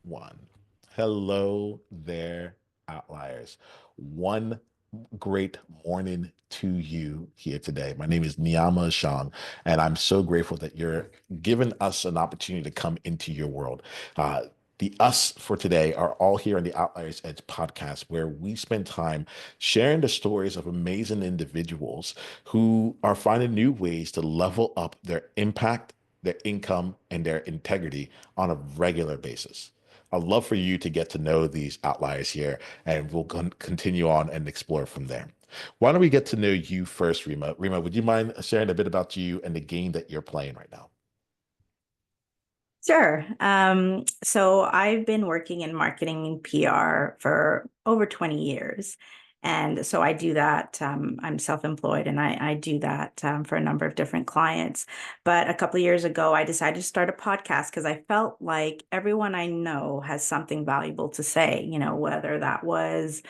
one. Hello there, outliers. One great morning to you here today. My name is Niiamah Sean, and I'm so grateful that you're giving us an opportunity to come into your world. Uh, the us for today are all here on the Outliers Edge podcast, where we spend time sharing the stories of amazing individuals who are finding new ways to level up their impact, their income, and their integrity on a regular basis. I'd love for you to get to know these outliers here, and we'll continue on and explore from there. Why don't we get to know you first, Rima? Rima, would you mind sharing a bit about you and the game that you're playing right now? Sure. So I've been working in marketing and PR for over 20 years. And so I do that. I'm self-employed and I do that for a number of different clients. But a couple of years ago, I decided to start a podcast because I felt like everyone I know has something valuable to say, whether that was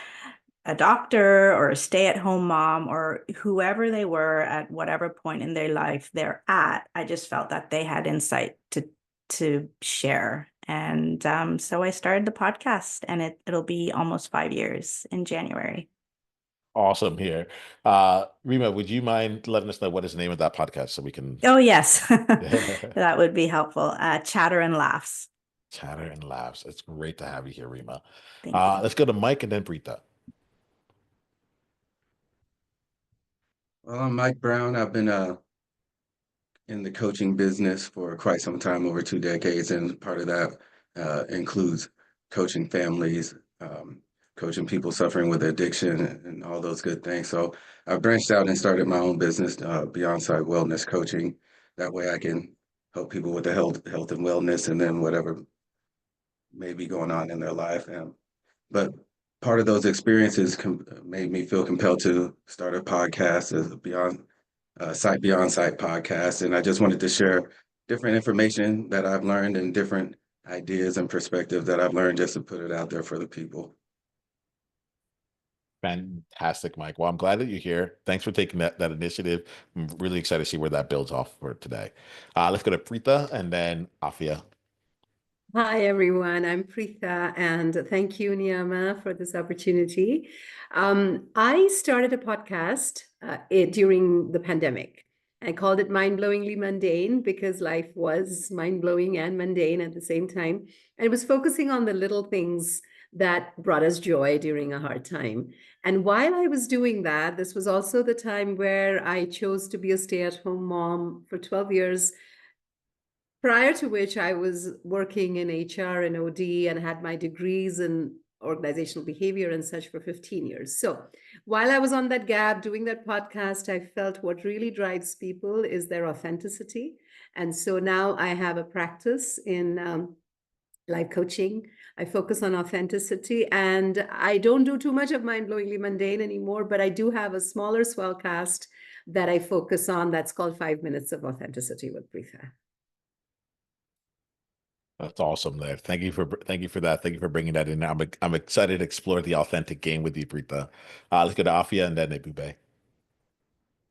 a doctor or a stay-at-home mom or whoever they were at whatever point in their life they're at. I just felt that they had insight to share. And so I started the podcast, and it'll be almost 5 years in January. Awesome here. Rima, would you mind letting us know what is the name of that podcast so we can Oh, yes, that would be helpful. Chatter and laughs. chatter and laughs? It's great to have you here, Rima. Thank you. Let's go to Mike and then Pritha. Well, I'm Mike Brown. I've been in the coaching business for quite some time, over 2 decades, and part of that includes coaching families, coaching people suffering with addiction, and all those good things. So I branched out and started my own business, Beyond Side Wellness Coaching. That way, I can help people with the health and wellness, and then whatever may be going on in their life. But part of those experiences made me feel compelled to start a podcast, as Beyond Sight podcast, and I just wanted to share different information that I've learned and different ideas and perspectives that I've learned, just to put it out there for the people. Fantastic, Mike. Well, I'm glad that you're here. Thanks for taking that initiative. I'm really excited to see where that builds off for today. Let's go to Pritha and then Afia. Hi, everyone. I'm Pritha, and thank you, Niiamah, for this opportunity. I started a podcast during the pandemic. I called it Mind-Blowingly Mundane because life was mind-blowing and mundane at the same time. And it was focusing on the little things that brought us joy during a hard time. And while I was doing that, this was also the time where I chose to be a stay-at-home mom for 12 years, prior to which I was working in HR and OD and had my degrees in organizational behavior and such for 15 years. So while I was on that gap doing that podcast, I felt what really drives people is their authenticity. And so now I have a practice in life coaching. I focus on authenticity, and I don't do too much of Mind-Blowingly Mundane anymore, but I do have a smaller swell cast that I focus on that's called 5 Minutes of Authenticity with Pritha. That's awesome there. Thank you for that. Thank you for bringing that in. I'm excited to explore the authentic game with you, Pritha. Let's go to Afia and then Ebube.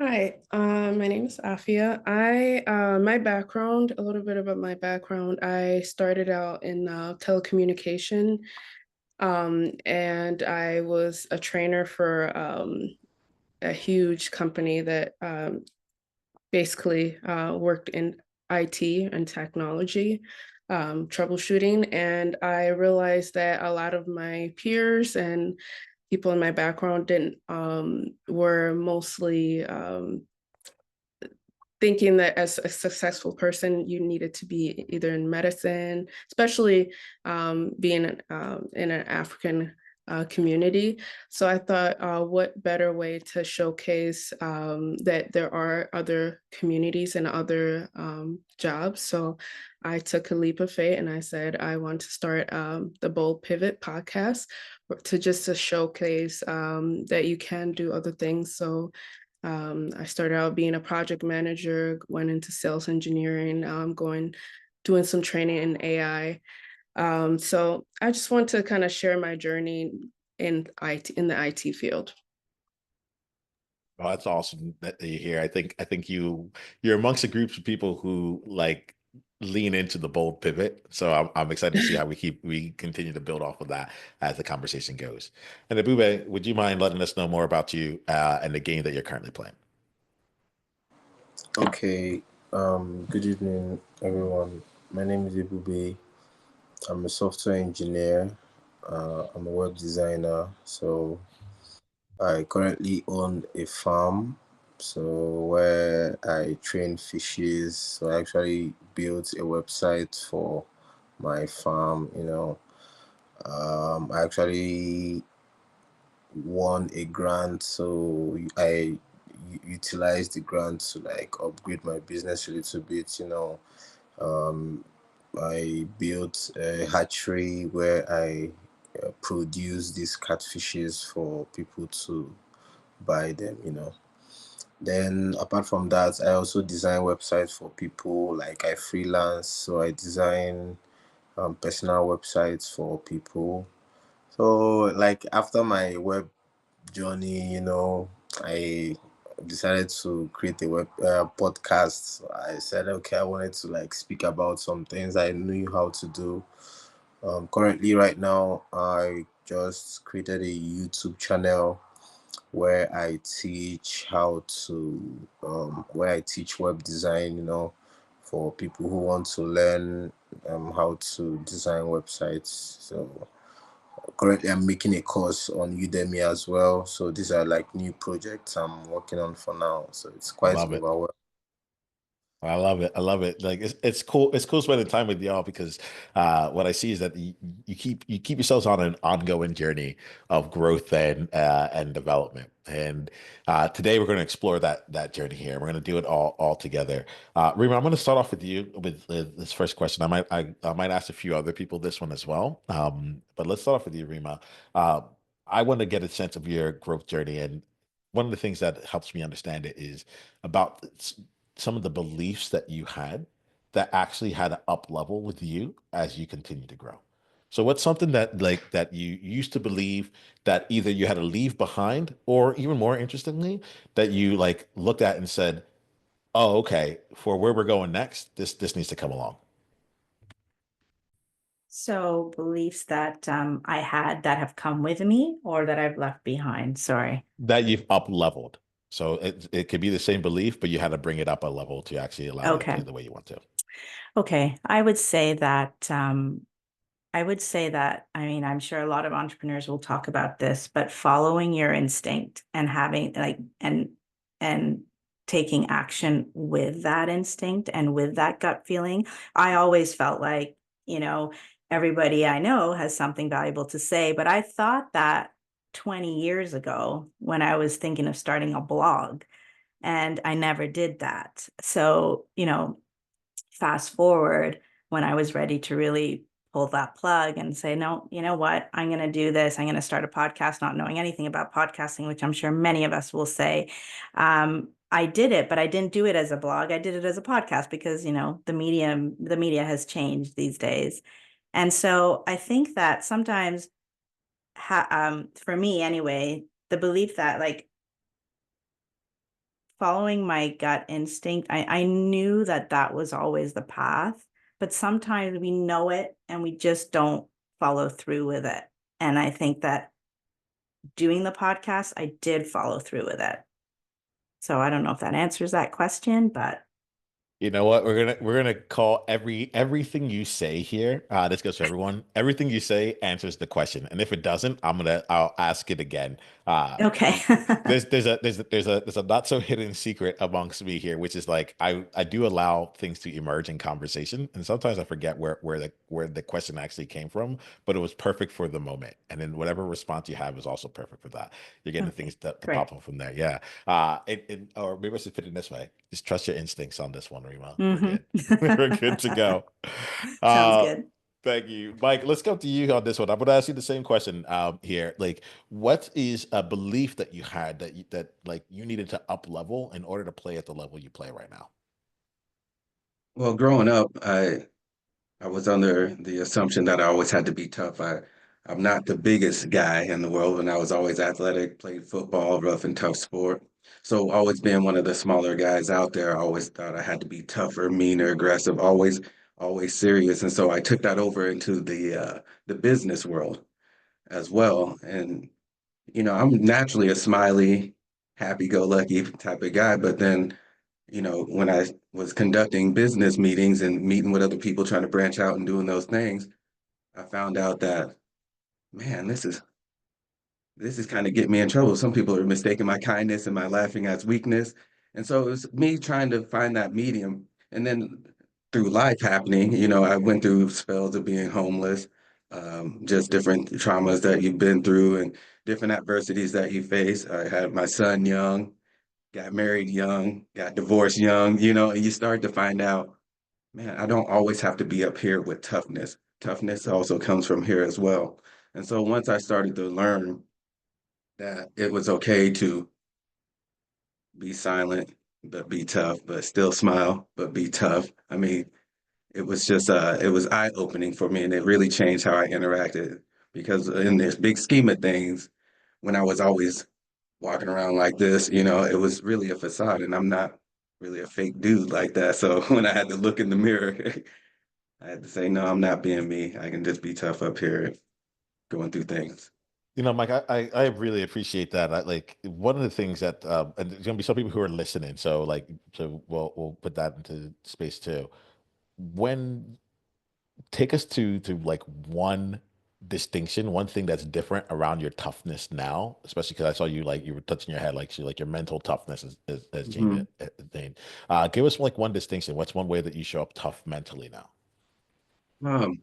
Hi, my name is Afia. My background, a little bit about my background. I started out in telecommunication, and I was a trainer for a huge company that basically worked in IT and technology, troubleshooting. And I realized that a lot of my peers and people in my background didn't were mostly thinking that as a successful person, you needed to be either in medicine, especially being in an African community. So I thought, what better way to showcase that there are other communities and other jobs. So I took a leap of faith and I said, I want to start the Bold Pivot podcast to showcase that you can do other things. So I started out being a project manager, went into sales engineering, doing some training in AI. So I just want to kind of share my journey in the IT field. Oh, that's awesome that you're here. I think you're amongst a group of people who like lean into the bold pivot. So I'm excited to see how we continue to build off of that as the conversation goes. And Ebube, would you mind letting us know more about you and the game that you're currently playing? Okay, good evening, everyone. My name is Ebube. I'm a software engineer. I'm a web designer. So I currently own a farm. So where I train fishes. So I actually built a website for my farm. I actually won a grant, so I utilized the grant to like upgrade my business a little bit. Um, I built a hatchery where I produce these catfishes for people to buy them. Then apart from that, I also design websites for people. Like I freelance, so I design personal websites for people. So like after my web journey, I decided to create a web podcast. I said, okay, I wanted to like speak about some things I knew how to do. Currently, right now, I just created a YouTube channel where I teach where I teach web design, for people who want to learn how to design websites. So currently I'm making a course on Udemy as well. So these are like new projects I'm working on for now. So it's quite Love it. overwhelming. I love it. I love it. Like it's cool. It's cool spending time with y'all because what I see is that you keep yourselves on an ongoing journey of growth and development. And today we're going to explore that journey here. We're going to do it all together. Rima, I'm going to start off with you with this first question. I might ask a few other people this one as well. But let's start off with you, Rima. Uh, I want to get a sense of your growth journey, and one of the things that helps me understand it is about some of the beliefs that you had that actually had an up level with you as you continue to grow. So what's something that you used to believe that either you had to leave behind or even more interestingly, that you like looked at and said, oh, okay, for where we're going next, this needs to come along. So beliefs that I had that have come with me or that I've left behind. Sorry. That you've up leveled. So it could be the same belief, but you had to bring it up a level to actually allow you to play Okay. the way you want to. Okay. I would say that, I mean, I'm sure a lot of entrepreneurs will talk about this, but following your instinct and having like and taking action with that instinct and with that gut feeling. I always felt like, everybody I know has something valuable to say, but I thought that 20 years ago when I was thinking of starting a blog, and I never did that. So, fast forward when I was ready to really pull that plug and say, no, you know what? I'm going to do this. I'm going to start a podcast, not knowing anything about podcasting, which I'm sure many of us will say. I did it, but I didn't do it as a blog. I did it as a podcast because, the media has changed these days. And so I think that sometimes, for me anyway, the belief that like following my gut instinct, I knew that that was always the path, but sometimes we know it and we just don't follow through with it. And I think that doing the podcast, I did follow through with it. So I don't know if that answers that question, but You know what? We're gonna call everything you say here. This goes for everyone. Everything you say answers the question, and if it doesn't, I'll ask it again. okay. There's a not so hidden secret amongst me here, which is like I do allow things to emerge in conversation, and sometimes I forget where the question actually came from, but it was perfect for the moment, and then whatever response you have is also perfect for that. You're getting Okay, things that great. pop up from there. Yeah. Or maybe I should put it this way. Just trust your instincts on this one, Rima. We're Hmm. good. We're good to go. Sounds Uh, good. Thank you, Mike. Let's go to you on this one. I'm going to ask you the same question here. Like, what is a belief that you had that like you needed to up level in order to play at the level you play right now? Well, growing up, I was under the assumption that I always had to be tough. I'm not the biggest guy in the world, and I was always athletic, played football, rough and tough sport. So always being one of the smaller guys out there, I always thought I had to be tougher, meaner, aggressive, always always serious. And so I took that over into the business world as well. And, I'm naturally a smiley, happy-go-lucky type of guy. But then, when I was conducting business meetings and meeting with other people trying to branch out and doing those things, I found out that, man, this is kind of getting me in trouble. Some people are mistaking my kindness and my laughing as weakness. And so it was me trying to find that medium. And then through life happening, I went through spells of being homeless, just different traumas that you've been through and different adversities that you face. I had my son young, got married young, got divorced young, and you start to find out, man, I don't always have to be up here with toughness. Toughness also comes from here as well. And so once I started to learn that it was okay to be silent, but be tough, but still smile, but be tough. I mean, it was eye-opening for me, and it really changed how I interacted because in this big scheme of things, when I was always walking around like this, it was really a facade, and I'm not really a fake dude like that. So when I had to look in the mirror, I had to say, no, I'm not being me. I can just be tough up here going through things. Mike, I really appreciate that. Like one of the things that and there's gonna be some people who are listening, so we'll put that into space too. When take us to like one distinction, one thing that's different around your toughness now, especially because I saw you like you were touching your head, like your mental toughness has changed. Mhm. Give us like one distinction. What's one way that you show up tough mentally now? Um,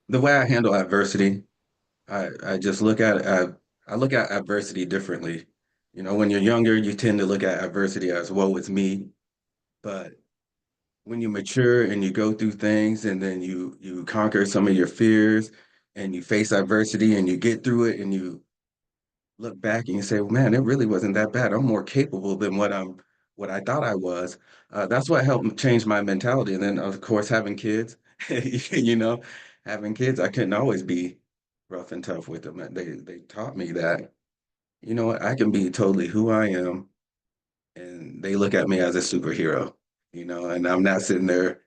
the way I handle adversity, I just I look at adversity differently. When you're younger, you tend to look at adversity as woe is me. But when you mature and you go through things and then you conquer some of your fears and you face adversity and you get through it and you look back and you say, well, man, it really wasn't that bad. I'm more capable than what I thought I was. That's what helped change my mentality. And then of course having kids, you know, having kids, I couldn't always be rough and tough with them. They taught me that, what, I can be totally who I am, and they look at me as a superhero, and I'm not sitting there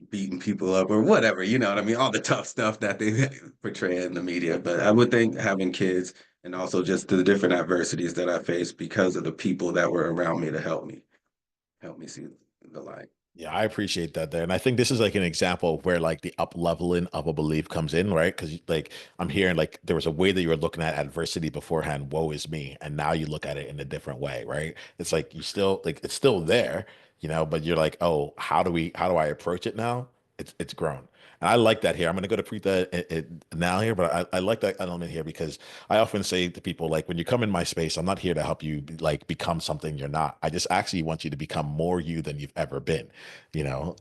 beating people up or whatever, you know what I mean? All the tough stuff that they portray in the media. But I would think having kids and also just the different adversities that I faced because of the people that were around me to help me see the light. Yeah, I appreciate that there. And I think this is like an example of where like the up leveling of a belief comes in, right? Because like I'm hearing like there was a way that you were looking at adversity beforehand, woe is me. And now you look at it in a different way, right? It's like you still like it's still there, but you're like, oh, how do I approach it now? It's grown. And I like that here. I'm going to go to Preetha now here, but I like that element here because I often say to people, like, when you come in my space, I'm not here to help you like become something you're not. I just actually want you to become more you than you've ever been,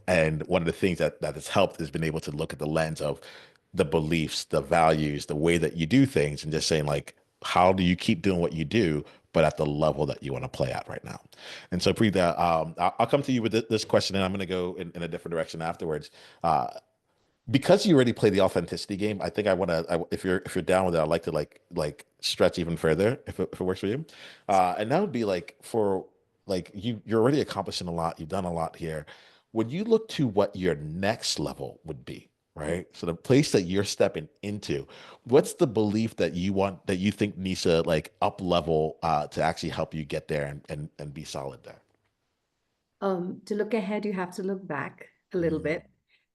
And one of the things that has helped has been able to look at the lens of the beliefs, the values, the way that you do things, and just saying, like, how do you keep doing what you do, but at the level that you want to play at right now? And so, Preetha, I'll come to you with this question, and I'm going to go in a different direction afterwards. Because you already play the authenticity game, I think I want to. If you're down with it, I'd like to like stretch even further if it works for you. And that would be like for like you're already accomplishing a lot. You've done a lot here. When you look to what your next level would be, right? So the place that you're stepping into, what's the belief that you want that you think needs to like up level to actually help you get there and be solid there? To look ahead, you have to look back a little Mm. bit.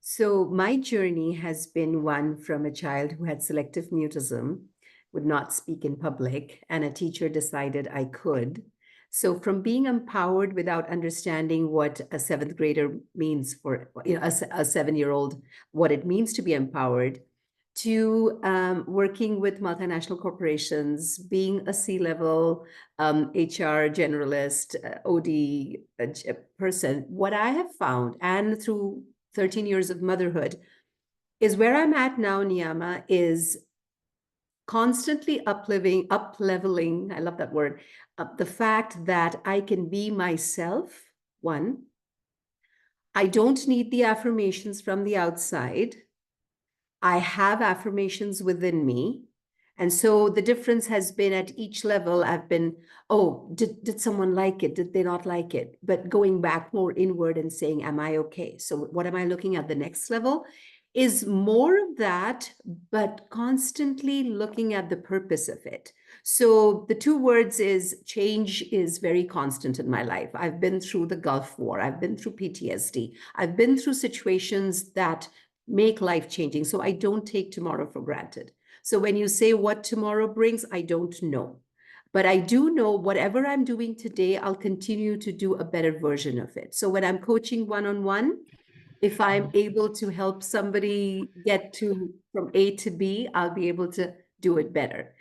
So, my journey has been one from a child who had selective mutism, would not speak in public, and a teacher decided I could. So, from being empowered without understanding what a seventh grader means for, a 7-year-old, what it means to be empowered, to working with multinational corporations, being a C-level HR generalist, OD person, what I have found, and through 13 years of motherhood, is where I'm at now, Niiamah, is constantly up leveling, I love that word, the fact that I can be myself, one. I don't need the affirmations from the outside. I have affirmations within me. And so the difference has been at each level, I've been, oh, did someone like it? Did they not like it? But going back more inward and saying, am I okay? So what am I looking at the next level? Is more of that, but constantly looking at the purpose of it. So the two words is change is very constant in my life. I've been through the Gulf War. I've been through PTSD. I've been through situations that make life changing. So I don't take tomorrow for granted. So when you say what tomorrow brings, I don't know. But I do know whatever I'm doing today, I'll continue to do a better version of it. So when I'm coaching one-on-one, if I'm able to help somebody get to from A to B, I'll be able to do it better.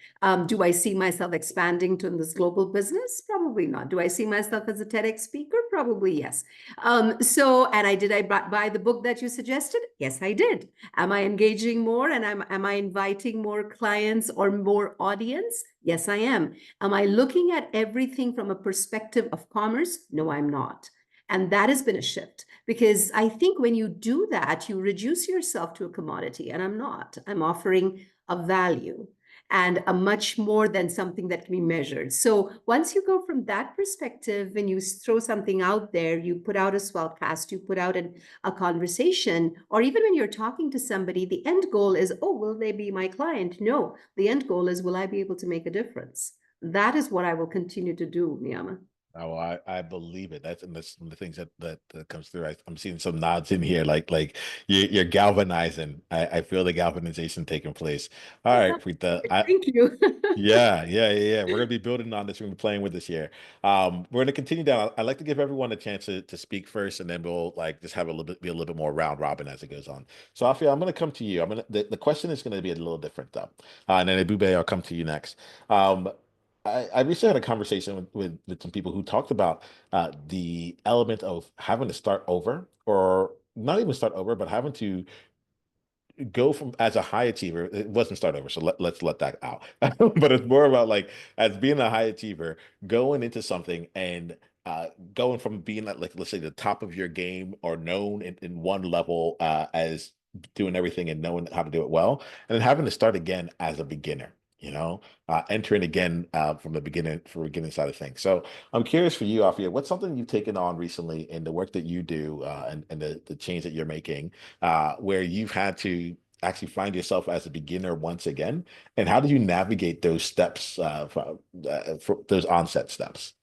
Do I see myself expanding to this global business? Probably not. Do I see myself as a TEDx speaker? Probably yes. Did I buy the book that you suggested? Yes, I did. Am I engaging more and am I inviting more clients or more audience? Yes, I am. Am I looking at everything from a perspective of commerce? No, I'm not. And that has been a shift because I think when you do that, you reduce yourself to a commodity, and I'm not. I'm offering a value and a much more than something that can be measured. So once you go from that perspective, when you throw something out there, you put out a swellcast, you put out a conversation, or even when you're talking to somebody, the end goal is, oh, will they be my client? No, the end goal is, will I be able to make a difference? That is what I will continue to do, Niiamah. Oh, I believe it. That's one of the things that comes through. I'm seeing some nods in here, like you're galvanizing. I feel the galvanization taking place. All right, Pritha. Thank you. Yeah. We're gonna be building on this. We're gonna be playing with this here. We're gonna continue down. I'd like to give everyone a chance to speak first, and then we'll like just have be a little bit more round robin as it goes on. So, Afia, I'm gonna come to you. The question is gonna be a little different though, and then Ebube, I'll come to you next. Um, I recently had a conversation with some people who talked about the element of having to start over, or not even start over, but having to go from as a high achiever. It wasn't start over, so let's let that out. But it's more about like as being a high achiever, going into something and going from being at like let's say the top of your game or known in one level as doing everything and knowing how to do it well, and then having to start again as a beginner. Entering again from the beginning side of things. So I'm curious for you, Afia, what's something you've taken on recently in the work that you do and the change that you're making where you've had to actually find yourself as a beginner once again? And how do you navigate those steps, for those onset steps?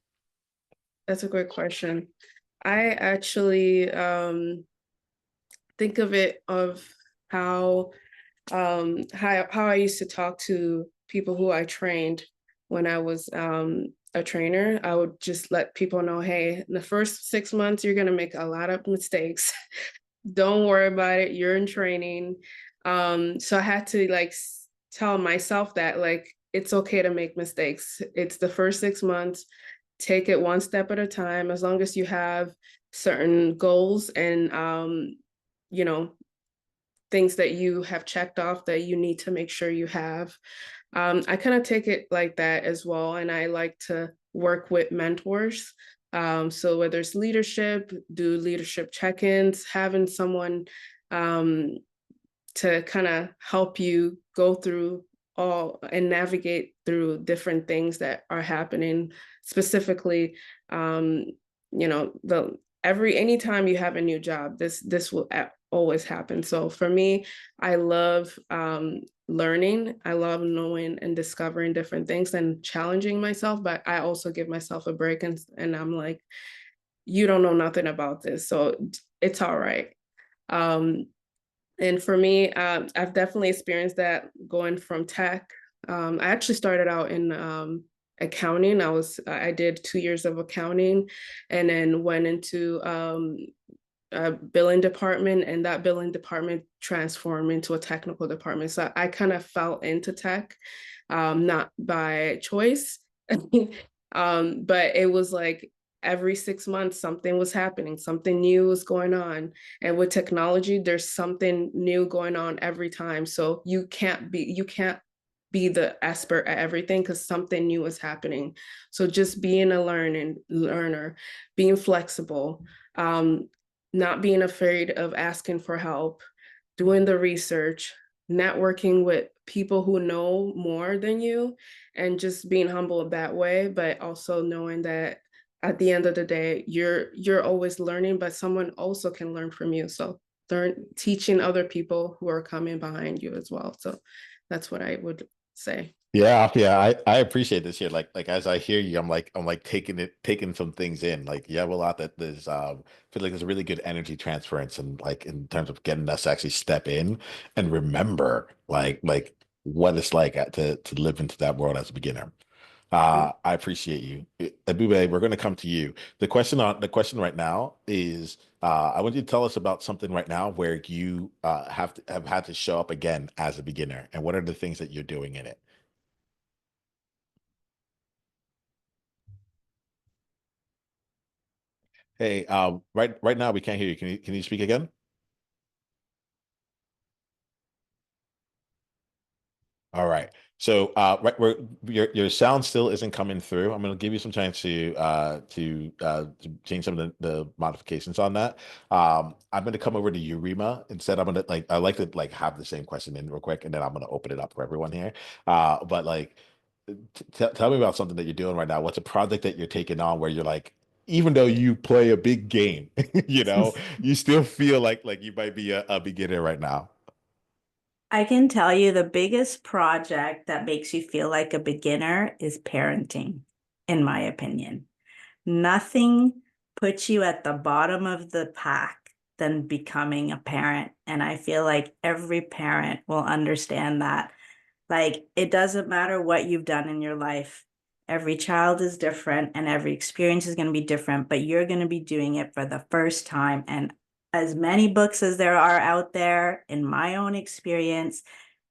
That's a great question. I actually think of it of how I used to talk to people who I trained when I was a trainer. I would just let people know, hey, in the first 6 months, you're gonna make a lot of mistakes. Don't worry about it. You're in training. So I had to like tell myself that like it's okay to make mistakes. It's the first 6 months. Take it one step at a time. As long as you have certain goals and you know, things that you have checked off that you need to make sure you have. I kind of take it like that as well. And I like to work with mentors. So whether it's leadership, do leadership check-ins, having someone to kind of help you go through all and navigate through different things that are happening. Specifically, anytime you have a new job, this will always happen. So for me, I love learning. I love knowing and discovering different things and challenging myself, but I also give myself a break and I'm like, you don't know nothing about this, so it's all right. And for me, I've definitely experienced that going from tech. I actually started out in accounting. I did 2 years of accounting and then went into a billing department, and that billing department transformed into a technical department. So I kind of fell into tech, not by choice, but it was like every 6 months, something was happening, something new was going on. And with technology, there's something new going on every time. So you can't be the expert at everything because something new is happening. So just being a learner, being flexible, not being afraid of asking for help, doing the research, networking with people who know more than you and just being humble that way, but also knowing that at the end of the day, you're always learning, but someone also can learn from you. So teaching other people who are coming behind you as well. So that's what I would say. Yeah, yeah, I appreciate this here. Like as I hear you, I'm like taking some things in. Like you have a lot that there's feel like there's a really good energy transference and like in terms of getting us to actually step in and remember like what it's like to live into that world as a beginner. I appreciate you. Ebube, we're going to come to you. The question right now is I want you to tell us about something right now where you have had to show up again as a beginner, and what are the things that you're doing in it? Hey, right now we can't hear you. Can you speak again? All right. So right where your sound still isn't coming through. I'm going to give you some time to change some of the modifications on that. I'm going to come over to you, Rima. Instead, I'm going to I like to like have the same question in real quick, and then I'm going to open it up for everyone here. But like tell me about something that you're doing right now. What's a project that you're taking on where you're like, even though you play a big game, you still feel like you might be a beginner right now. I can tell you the biggest project that makes you feel like a beginner is parenting, in my opinion. Nothing puts you at the bottom of the pack than becoming a parent. And I feel like every parent will understand that. Like, it doesn't matter what you've done in your life. Every child is different and every experience is going to be different, but you're going to be doing it for the first time. And as many books as there are out there, in my own experience,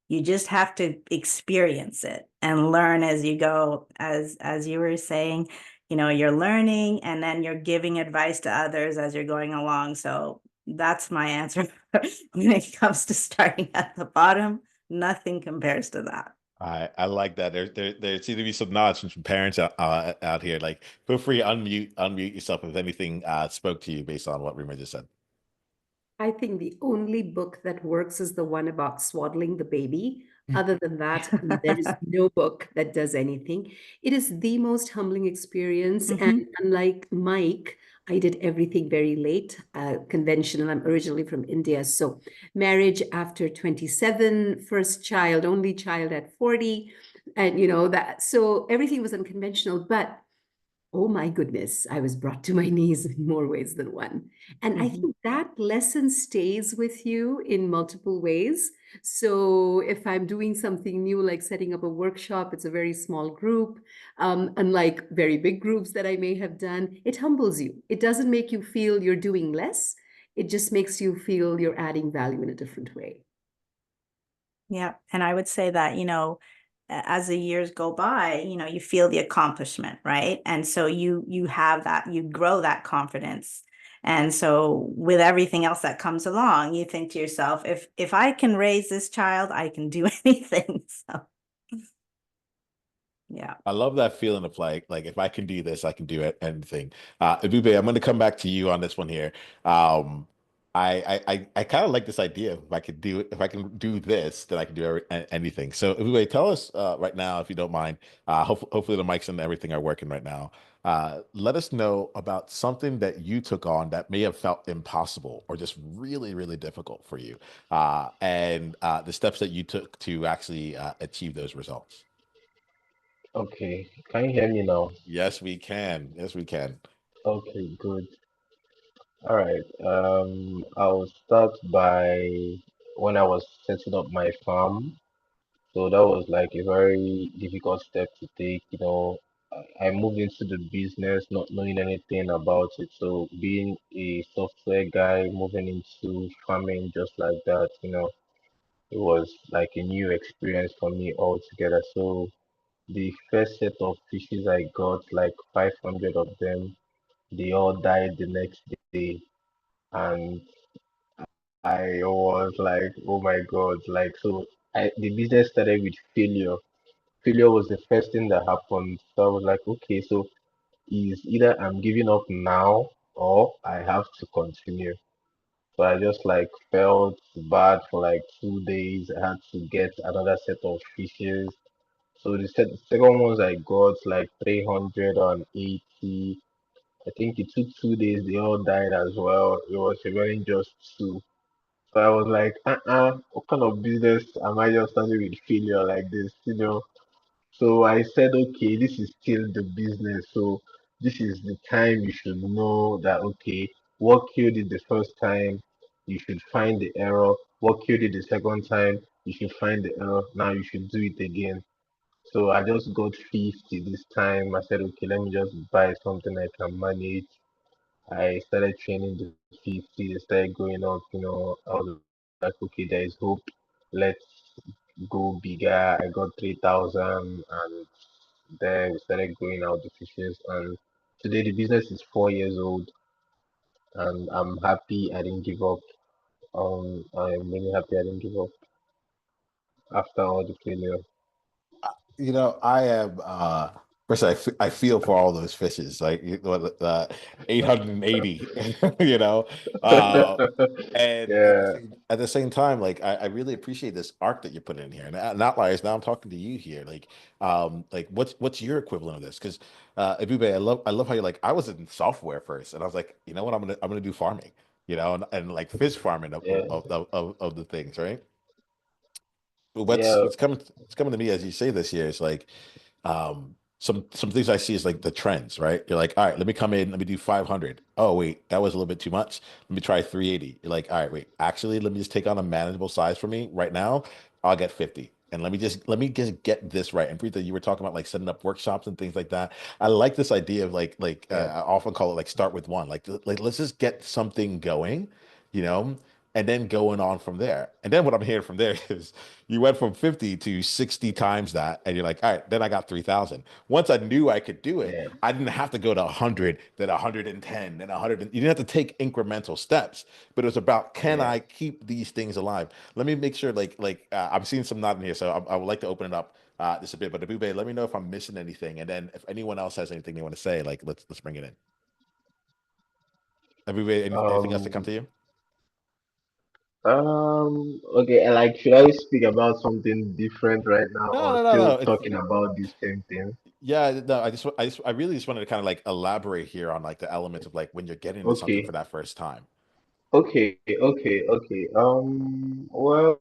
you just have to experience it and learn as you go. As you were saying, you're learning and then you're giving advice to others as you're going along. So that's my answer. When it comes to starting at the bottom, nothing compares to that. I like that. There seem to be some nods from some parents out here. Like, feel free to unmute yourself if anything spoke to you based on what Rima just said. I think the only book that works is the one about swaddling the baby. Other than that, there is no book that does anything. It is the most humbling experience. And Mhm. unlike Mike, I did everything very late, conventional. I'm originally from India. So marriage after 27, first child, only child at 40. And that, so everything was unconventional. But oh my goodness, I was brought to my knees in more ways than one. And I Mhm. think that lesson stays with you in multiple ways. So if I'm doing something new, like setting up a workshop, it's a very small group, unlike very big groups that I may have done, it humbles you. It doesn't make you feel you're doing less. It just makes you feel you're adding value in a different way. Yeah. And I would say that, as the years go by, you feel the accomplishment, right? And so you have that, you grow that confidence. And so with everything else that comes along, you think to yourself, if I can raise this child, I can do anything. So yeah. I love that feeling of like if I can do this, I can do it, anything. Ebube, I'm going to come back to you on this one here. I kind of like this idea. If I can do this, then I can do anything. So Ebube, tell us right now, if you don't mind. Hopefully the mics and everything are working right now. Let us know about something that you took on that may have felt impossible or just really, really difficult for you, and the steps that you took to actually achieve those results. Okay, can you hear me now? Yes, we can. Yes, we can. Okay, good. All right. I'll start by when I was setting up my farm. So that was like a very difficult step to take. I moved into the business not knowing anything about it. So being a software guy, moving into farming just like that, it was like a new experience for me altogether. So the first set of fishes I got, like 500 of them, they all died the next day. And I was like, oh my God, like, so the business started with failure. Failure was the first thing that happened. So I was like, okay, so is either I'm giving up now or I have to continue. So I just like felt bad for like 2 days. I had to get another set of fishes. So the second ones I got like 380. I think it took 2 days. They all died as well. It was remaining just two. So I was like, what kind of business am I just starting with failure like this, you know? So I said, okay, this is still the business. So this is the time you should know that, okay, what killed it the first time, you should find the error. What killed it the second time, you should find the error. Now you should do it again. So I just got 50 this time. I said, okay, let me just buy something I can manage. I started training the 50, they started going up, I was like, okay, there is hope. Let's go bigger. I got 3,000 and then we started growing out the fishes. And today the business is 4 years old and I'm happy I didn't give up. I'm really happy I didn't give up after all the failure. I am first I feel for all those fishes, like 880, you know. Uh and Yeah, at the same time, like I really appreciate this arc that you're putting in here. And not liars, now I'm talking to you here. Like what's your equivalent of this? Because Ebube, I love how you're like, I was in software first, and I was like, you know what, I'm gonna do farming, and like fish farming of yeah, of the things, right? What's yeah, what's coming to me as you say this here is like some things I see is like the trends, right? You're like, all right, let me come in, let me do 500. Oh wait, that was a little bit too much. Let me try 380. You're like, all right, wait, actually, let me just take on a manageable size for me right now. I'll get 50. And let me just get this right. And Preetha, you were talking about like setting up workshops and things like that. I like this idea of yeah, I often call it like start with one. Like let's just get something going, you know, and then going on from there. And then what I'm hearing from there is you went from 50 to 60 times that, and you're like, all right, then I got 3,000. Once I knew I could do it, yeah, I didn't have to go to 100, then 110, then 100. You didn't have to take incremental steps, but it was about, can yeah. I keep these things alive? Let me make sure, I'm seeing some nodding here, so I would like to open it up just a bit. But Abube, let me know if I'm missing anything, and then if anyone else has anything they want to say, like let's bring it in. Abube, anything else to come Um, to you? okay, like, should I speak about something different right now No, or no, no, still no. talking about the same thing? Yeah, no, I really just wanted to kind of like elaborate here on like the elements of like when you're getting into something for Okay, that first time. okay. Well,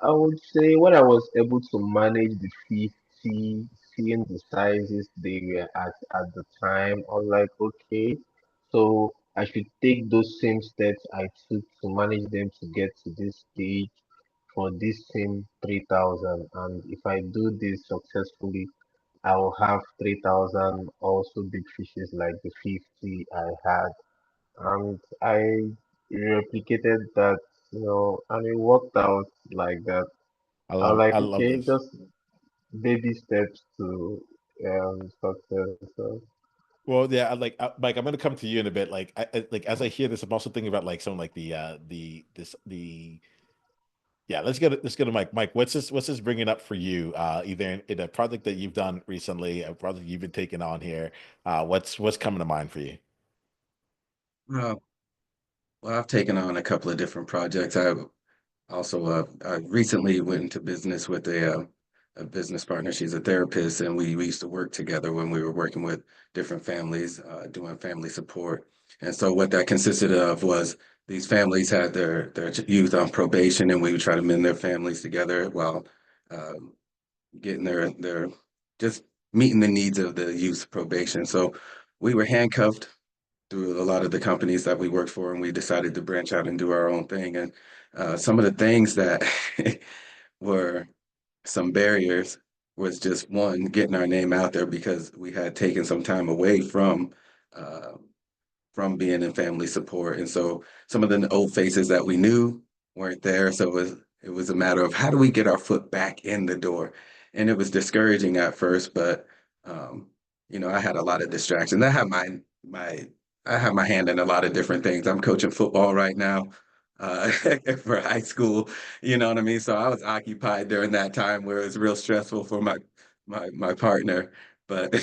I would say when I was able to manage the 50, seeing the sizes they were at the time, I was like, okay, so I should take those same steps I took to manage them to get to this stage for this same 3,000. And if I do this successfully, I will have 3,000 also big fishes like the 50 I had. And I replicated that, and it worked out like that. I was I like, love okay, this. just baby steps to success. So, Well, yeah, Mike, I'm gonna come to you in a bit. Like as I hear this, I'm also thinking about like some like the yeah. Let's go to Mike. Mike, what's this bringing up for you? Either in a project that you've done recently, a project you've been taking on here. What's coming to mind for you? Uh, well, I've taken on a couple of different projects. I also, I recently went into business with a business partner. She's a therapist, and we used to work together when we were working with different families, doing family support. And so, what that consisted of was these families had their youth on probation, and we would try to mend their families together while um, getting their just meeting the needs of the youth probation. So, we were handcuffed through a lot of the companies that we worked for, and we decided to branch out and do our own thing. And some of the things that were some barriers was just one, getting our name out there because we had taken some time away uh, from being in family support. And so some of the old faces that we knew weren't there. So it was a matter of how do we get our foot back in the door? And it was discouraging at first, but um, I had a lot of distractions. My I have my hand in a lot of different things. I'm coaching football right now uh, for high school. You know what I mean? So I was occupied during that time where it was real stressful for my partner, but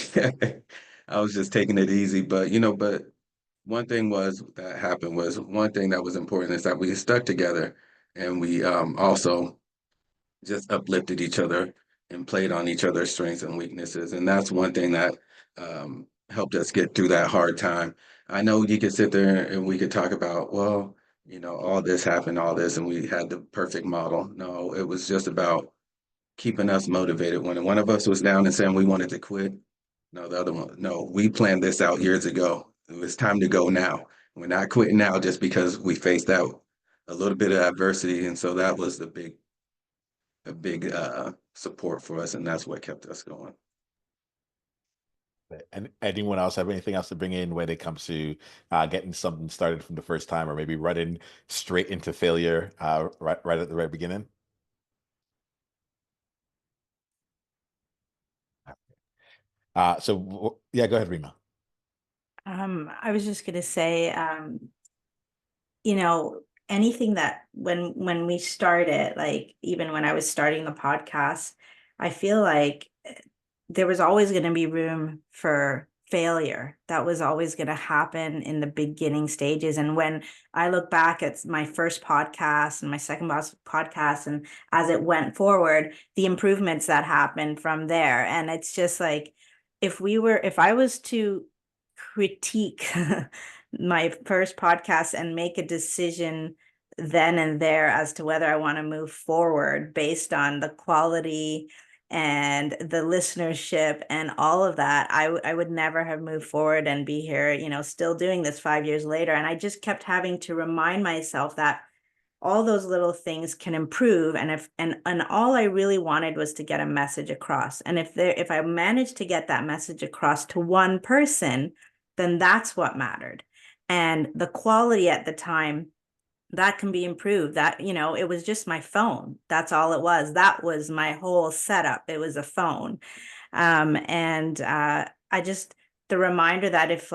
I was just taking it easy. But one thing that happened was one thing that was important is that we stuck together, and we also just uplifted each other and played on each other's strengths and weaknesses. And that's one thing that helped us get through that hard time. I know you could sit there and we could talk about, well, all this happened, all this, and we had the perfect model. No, it was just about keeping us motivated. When one of us was down and saying we wanted to quit, no, the other one, no, we planned this out years ago. It was time to go now. We're not quitting now just because we faced out a little bit of adversity. And so that was a big support for us, and that's what kept us going. And anyone else have anything else to bring in when it comes to getting something started from the first time, or maybe running straight into failure right at the very beginning? Yeah, go ahead, Rima. I was just gonna say, anything that when we started, like even when I was starting the podcast, I feel like there was always going to be room for failure. That was always going to happen in the beginning stages. And when I look back at my first podcast and my second podcast, and as it went forward, the improvements that happened from there. And it's just like, if I was to critique my first podcast and make a decision then and there as to whether I want to move forward based on the quality and the listenership and all of that, I would never have moved forward and be here, still doing this 5 years later. And I just kept having to remind myself that all those little things can improve. And all I really wanted was to get a message across. And if I managed to get that message across to one person, then that's what mattered. And the quality at the time, that can be improved. That, it was just my phone. That's all it was. That was my whole setup. It was a phone. And I just, the reminder that if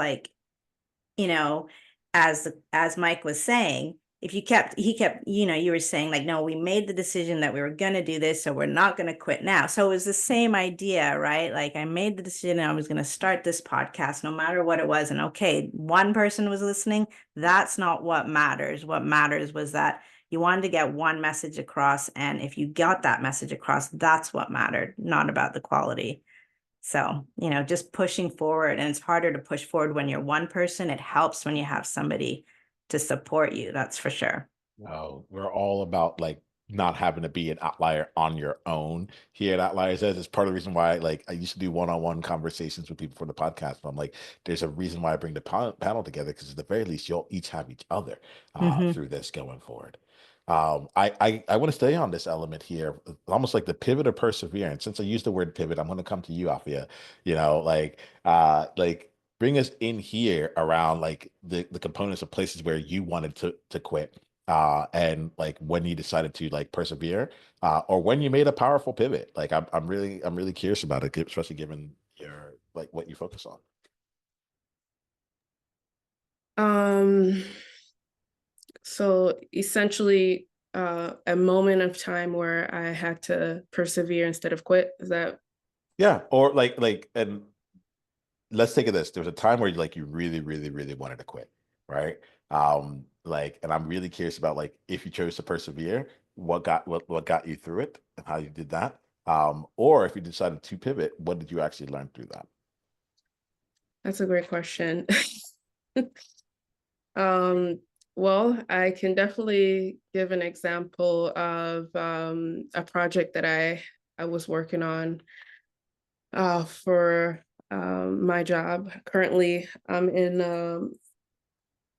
as Mike was saying, if he kept, you were saying like, no, we made the decision that we were going to do this, so we're not going to quit now. So it was the same idea, right? Like I made the decision I was going to start this podcast no matter what it was. And okay, one person was listening. That's not what matters. What matters was that you wanted to get one message across. And if you got that message across, that's what mattered, not about the quality. So, just pushing forward. And it's harder to push forward when you're one person. It helps when you have somebody to support you. That's for sure. No, we're all about like not having to be an outlier on your own here at Outliers. It's part of the reason why like I used to do one-on-one conversations with people for the podcast. But I'm like, there's a reason why I bring the panel together, because at the very least, you'll each have each other through this going forward. I want to stay on this element here, almost like the pivot of perseverance. Since I used the word pivot, I'm going to come to you, Afia. Like bring us in here around like the components of places where you wanted to quit, and like when you decided to like persevere, or when you made a powerful pivot. Like I'm really curious about it, especially given your like what you focus on. So essentially, a moment of time where I had to persevere instead of quit. Is that? Yeah, or and let's take it this. There was a time where you really, really, really wanted to quit, right? And I'm really curious about like if you chose to persevere, what got you through it and how you did that. Or if you decided to pivot, what did you actually learn through that? That's a great question. Well, I can definitely give an example of a project that I was working on for my job. Currently, I'm in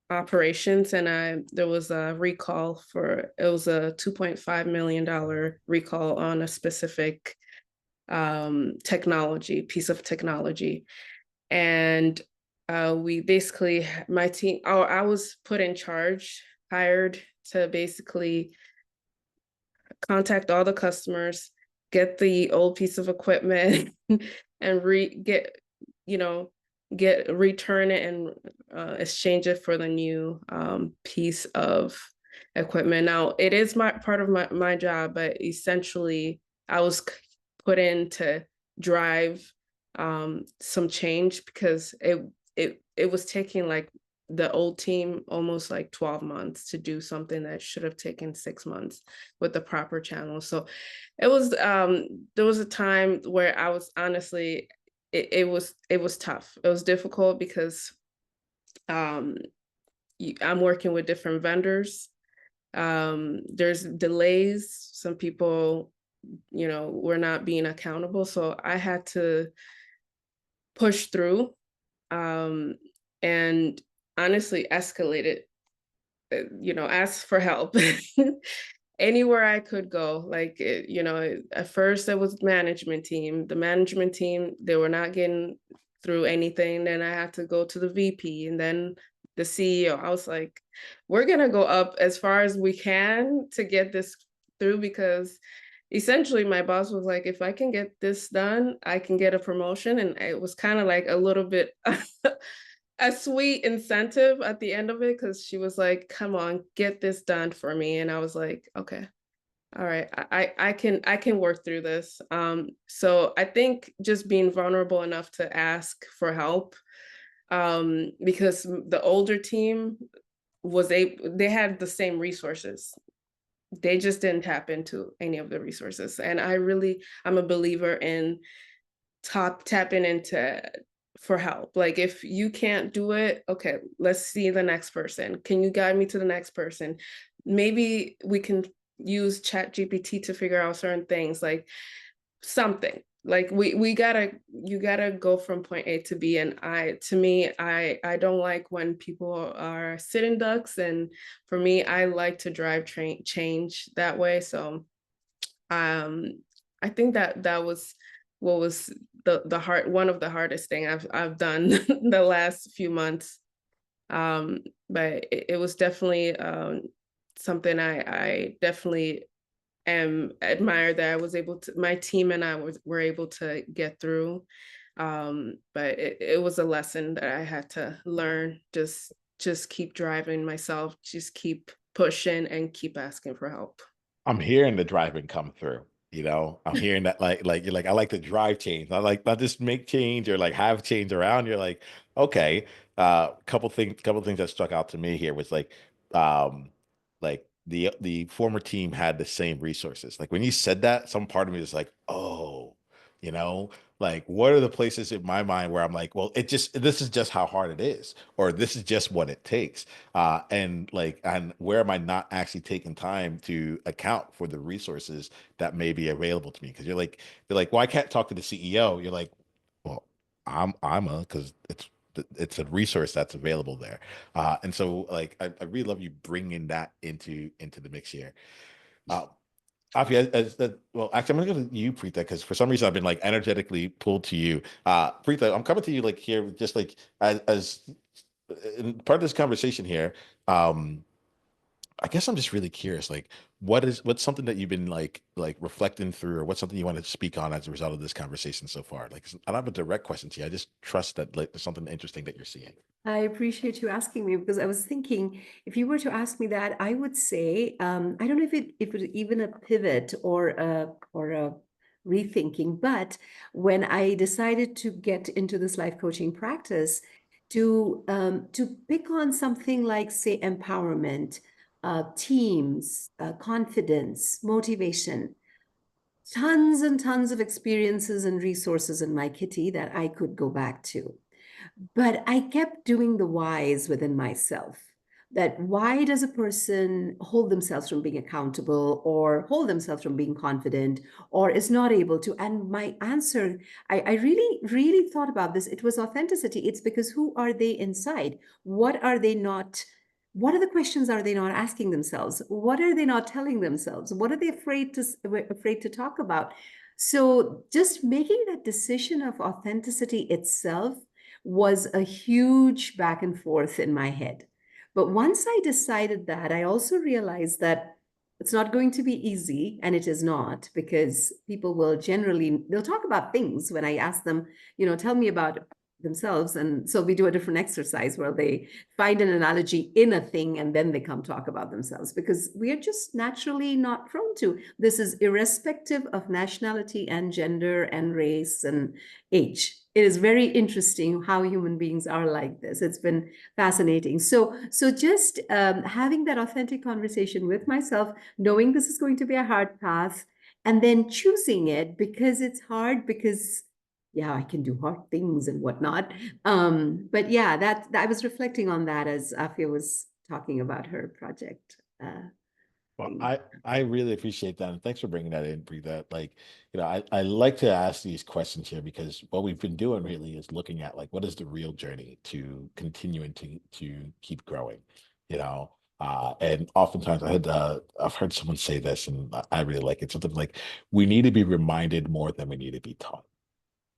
operations, and there was a recall it was a $2.5 million recall on a specific piece of technology. And we basically, my team, I was put in charge, hired to basically contact all the customers, get the old piece of equipment and return it and exchange it for the new piece of equipment. Now, it is part of my job, but essentially I was put in to drive some change, because it was taking like the old team almost like 12 months to do something that should have taken 6 months with the proper channel. So it was there was a time where I was honestly, it was tough. It was difficult because I'm working with different vendors. There's delays. Some people, were not being accountable. So I had to push through, and honestly escalate it, ask for help anywhere I could go. Like, at first it was management team. The management team, they were not getting through anything. Then I had to go to the VP and then the CEO. I was like, we're going to go up as far as we can to get this through, because essentially my boss was like, if I can get this done, I can get a promotion. And it was kind of like a little bit a sweet incentive at the end of it, because she was like, come on, get this done for me. And I was like, okay, all right, I can work through this. So I think just being vulnerable enough to ask for help, because the older team they had the same resources. They just didn't tap into any of the resources. And I'm a believer in tapping into for help. Like, if you can't do it, okay, let's see the next person. Can you guide me to the next person? Maybe we can use ChatGPT to figure out certain things, like something. Like you gotta go from point A to B. And I don't like when people are sitting ducks. And for me, I like to drive change that way. So I think that was what was one of the hardest thing I've done the last few months. But it was definitely something I definitely admire that I was able to, my team and I were able to get through. But it was a lesson that I had to learn. Just keep driving myself, just keep pushing and keep asking for help. I'm hearing the driving come through. I'm hearing that, you're like, I like to drive change. I like not just make change or like have change around. You're like, okay. Couple things that struck out to me here was um, like the former team had the same resources. Like when you said that, some part of me was like, oh, you know, like what are the places in my mind where I'm like, well, this is just how hard it is, or this is just what it takes. And where am I not actually taking time to account for the resources that may be available to me? Because you're like, well, I can't talk to the CEO. You're like, well, because it's a resource that's available there. And so like I really love you bringing that into the mix here. Uh, Afia, well, actually, I'm gonna go to you, Preetha, because for some reason I've been like energetically pulled to you. Preetha, I'm coming to you like here, just like as in part of this conversation here. Um, I guess I'm just really curious, like, what's something that you've been like reflecting through, or what's something you want to speak on as a result of this conversation so far? Like, I don't have a direct question to you. I just trust that like there's something interesting that you're seeing. I appreciate you asking me, because I was thinking, if you were to ask me that, I would say, I don't know if it was even a pivot or a rethinking, but when I decided to get into this life coaching practice, to pick on something like, say, empowerment, teams, confidence, motivation, tons and tons of experiences and resources in my kitty that I could go back to. But I kept doing the whys within myself. That why does a person hold themselves from being accountable, or hold themselves from being confident, or is not able to? And my answer, I really, really thought about this. It was authenticity. It's because who are they inside? What are they not? What are the questions are they not asking themselves? What are they not telling themselves? What are they afraid to talk about? So just making that decision of authenticity itself was a huge back and forth in my head. But once I decided that, I also realized that it's not going to be easy, and it is not, because people will generally, they'll talk about things when I ask them, tell me about themselves. And so we do a different exercise where they find an analogy in a thing and then they come talk about themselves, because we are just naturally not prone to. This is irrespective of nationality and gender and race and age. It is very interesting how human beings are like this. It's been fascinating. So just having that authentic conversation with myself, knowing this is going to be a hard path, and then choosing it because it's hard, because yeah, I can do hard things and whatnot. But yeah, that I was reflecting on that as Afia was talking about her project. Well, Thing. I really appreciate that, and thanks for bringing that in, Preeta. Like, I like to ask these questions here because what we've been doing really is looking at like what is the real journey to continuing to keep growing, you know. And oftentimes I've heard someone say this, and I really like it. Something like, we need to be reminded more than we need to be taught.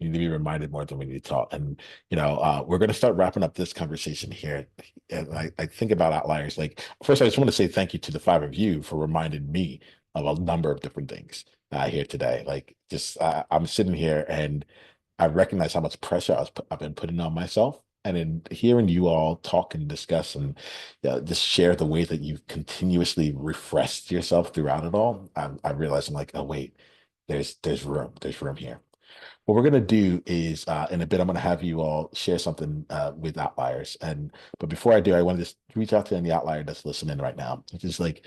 We need to be reminded more than we need to talk. And, we're going to start wrapping up this conversation here. And I think about outliers. Like, first, I just want to say thank you to the five of you for reminding me of a number of different things here today. Like, just I'm sitting here and I recognize how much pressure I've been putting on myself. And in hearing you all talk and discuss and just share the way that you've continuously refreshed yourself throughout it all, I realize I'm like, oh, wait, there's room here. What we're going to do is, in a bit, I'm going to have you all share something with outliers. But before I do, I want to just reach out to any outlier that's listening right now. It's just like,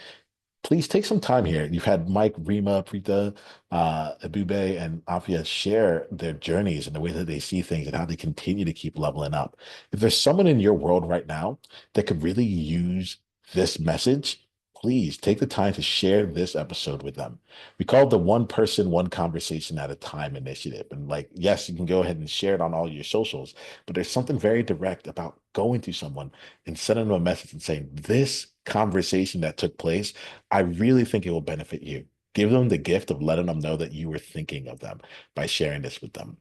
please take some time here. You've had Mike, Rima, Pritha, Ebube, and Afia share their journeys and the way that they see things and how they continue to keep leveling up. If there's someone in your world right now that could really use this message, please take the time to share this episode with them. We call it the One Person, One Conversation at a Time initiative. And like, yes, you can go ahead and share it on all your socials, but there's something very direct about going to someone and sending them a message and saying, this conversation that took place, I really think it will benefit you. Give them the gift of letting them know that you were thinking of them by sharing this with them.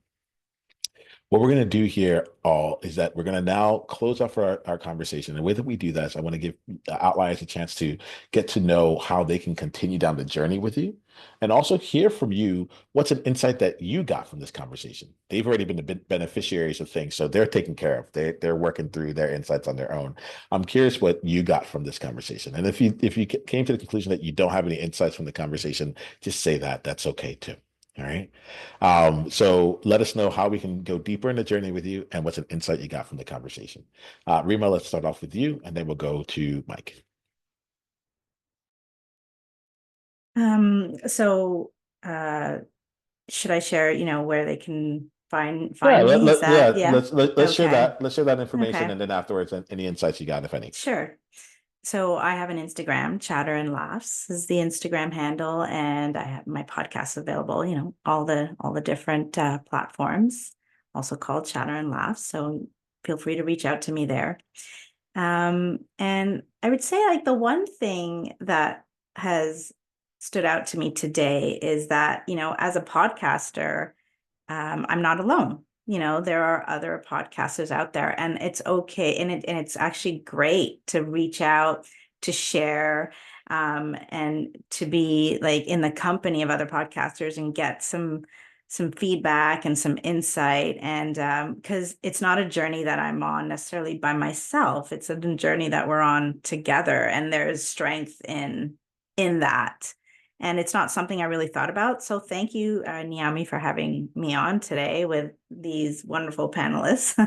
What we're going to do here all is that we're going to now close off our conversation. And the way that we do that is I want to give outliers a chance to get to know how they can continue down the journey with you, and also hear from you what's an insight that you got from this conversation. They've already been the beneficiaries of things, so they're taken care of. They're working through their insights on their own. I'm curious what you got from this conversation. And if you came to the conclusion that you don't have any insights from the conversation, just say that. That's okay too. All right. So let us know how we can go deeper in the journey with you and what's an insight you got from the conversation. Rima, let's start off with you, and then we'll go to Mike. So should I share, where they can find Yeah, me? Is that, yeah? let's share Okay. that. Let's share that information, Okay. and then afterwards, any insights you got, if any. Sure. So I have an Instagram, Chatter and Laughs is the Instagram handle, and I have my podcast available, all the different platforms, also called Chatter and Laughs. So feel free to reach out to me there. And I would say, like, the one thing that has stood out to me today is that, as a podcaster, I'm not alone. There are other podcasters out there, and it's okay. And it's actually great to reach out, to share, and to be like in the company of other podcasters and get some feedback and some insight. And because it's not a journey that I'm on necessarily by myself, it's a journey that we're on together, and there's strength in that. And it's not something I really thought about. So thank you, Niiamah, for having me on today with these wonderful panelists.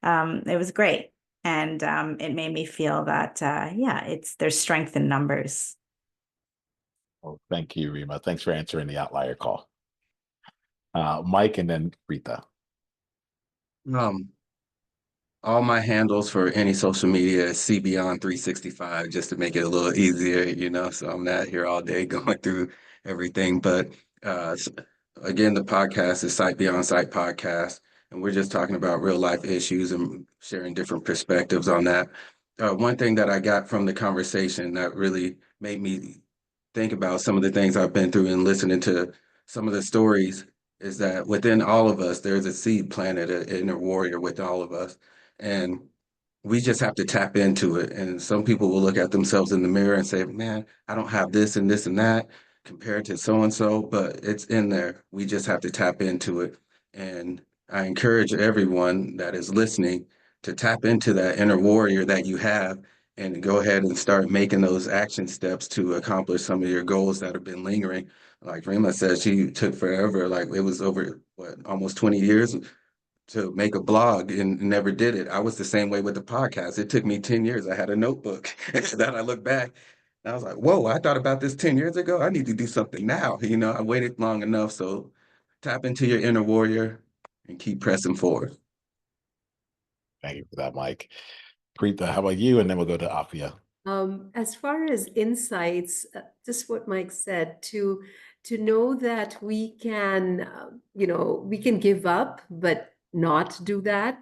It was great. And it made me feel that, there's strength in numbers. Oh, thank you, Rima. Thanks for answering the outlier call. Mike, and then Rita. All my handles for any social media is CBeyond365, just to make it a little easier, so I'm not here all day going through everything. But again, the podcast is Sight Beyond Sight Podcast, and we're just talking about real life issues and sharing different perspectives on that. One thing that I got from the conversation that really made me think about some of the things I've been through and listening to some of the stories is that within all of us, there's a seed planted, an inner warrior with all of us. And we just have to tap into it. And some people will look at themselves in the mirror and say, man, I don't have this and this and that compared to so-and-so, but it's in there. We just have to tap into it and I encourage everyone that is listening to tap into that inner warrior that you have and go ahead and start making those action steps to accomplish some of your goals that have been lingering. Like Rima said, she took forever, like it was over, what, almost 20 years to make a blog and never did it. I was the same way with the podcast. It took me 10 years. I had a notebook that I look back and I was like, whoa, I thought about this 10 years ago. I need to do something now. I waited long enough. So tap into your inner warrior and keep pressing forward. Thank you for that, Mike. Preetha, how about you? And then we'll go to Afia. As far as insights, just what Mike said, to know that we can, we can give up, but not do that.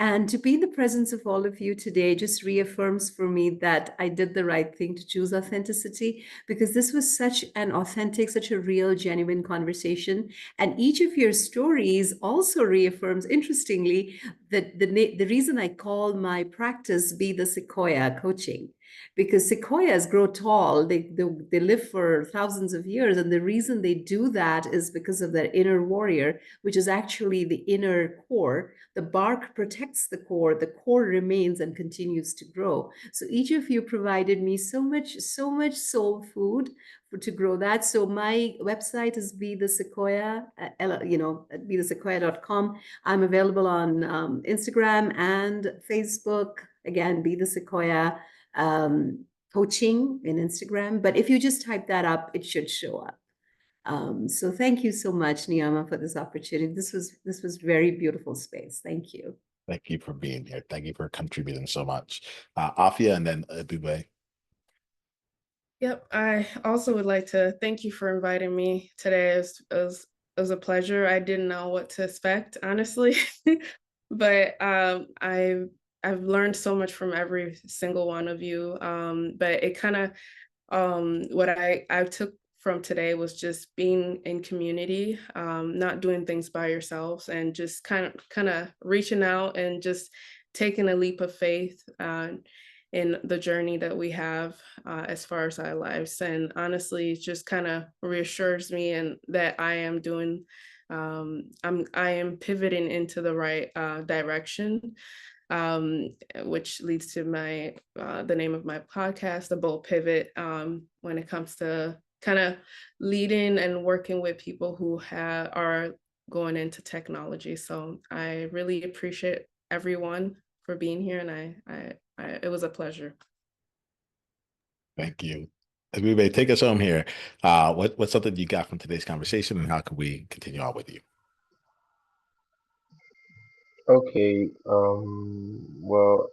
And to be in the presence of all of you today just reaffirms for me that I did the right thing to choose authenticity, because this was such an authentic, such a real, genuine conversation. And each of your stories also reaffirms, interestingly, that the reason I call my practice Be the Sequoia coaching, because sequoias grow tall, they live for thousands of years, and the reason they do that is because of their inner warrior, which is actually the inner core. The bark protects the core remains and continues to grow. So each of you provided me so much soul food to grow that. So my website is Be the Sequoia, bethesequoia.com. I'm available on Instagram and Facebook. Again, Be the Sequoia coaching in Instagram. But if you just type that up, it should show up. So thank you so much, Niiamah, for this opportunity. This was very beautiful space. Thank you. Thank you for being here. Thank you for contributing so much. Afia and then Ebube. Yep, I also would like to thank you for inviting me today. It was a pleasure. I didn't know what to expect, honestly, but I've learned so much from every single one of you. But it kind of what I took from today was just being in community, not doing things by yourselves, and just kind of reaching out and just taking a leap of faith in the journey that we have as far as our lives. And honestly, it just kind of reassures me and that I am doing, I am pivoting into the right direction, which leads to my the name of my podcast, The Bold Pivot, when it comes to kind of leading and working with people who are going into technology. So I really appreciate everyone for being here, and it was a pleasure. Thank you. Ebube, take us home here. What's something you got from today's conversation, and how can we continue on with you? Okay. Well,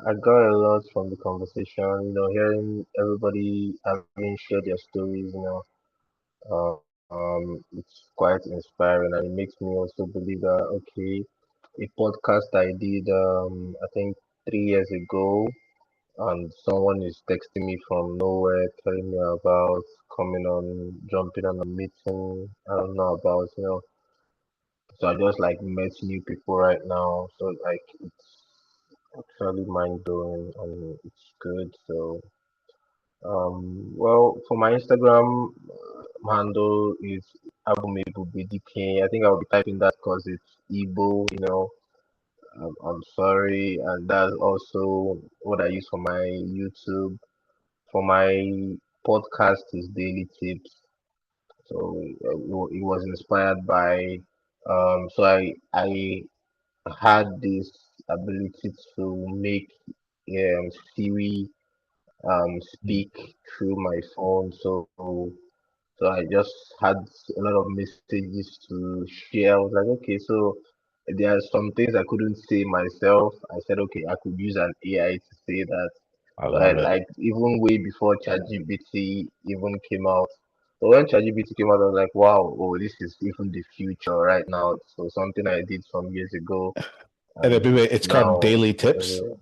I got a lot from the conversation. Hearing everybody having shared their stories. It's quite inspiring, and it makes me also believe that okay, a podcast I did, I think 3 years ago, and someone is texting me from nowhere telling me about coming on, jumping on a meeting. I don't know about, so I just like met new people right now. So like it's actually mind blowing and it's good. So well, for my Instagram handle is abumebubdk. I think I'll be typing that because it's Igbo, I'm sorry, and that's also what I use for my YouTube. For my podcast is Daily Tips. So it was inspired by so I had this ability to make Siri speak through my phone. So I just had a lot of messages to share. I was like, okay, so there are some things I couldn't say myself. I said, okay, I could use an AI to say that. I So I love it. like even way before ChatGPT even came out. So when ChatGPT came out, I was like, wow, oh, this is even the future right now. So something I did some years ago, And and Ebube, it's it's called now Daily Tips. everywhere.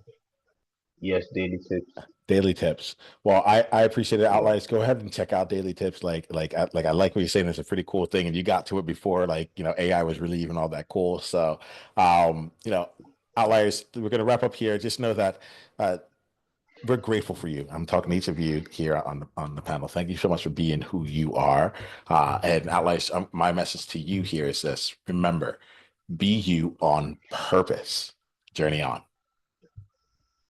Yes, daily tips. Daily Tips. Well, I appreciate it. Yeah. Outliers, go ahead and check out Daily Tips. I like what you're saying. It's a pretty cool thing, and you got to it before AI was really even all that cool. So, Outliers, we're gonna wrap up here. Just know that we're grateful for you. I'm talking to each of you here on the panel. Thank you so much for being who you are. And Outliers, my message to you here is this: remember, Be you on purpose. Journey on.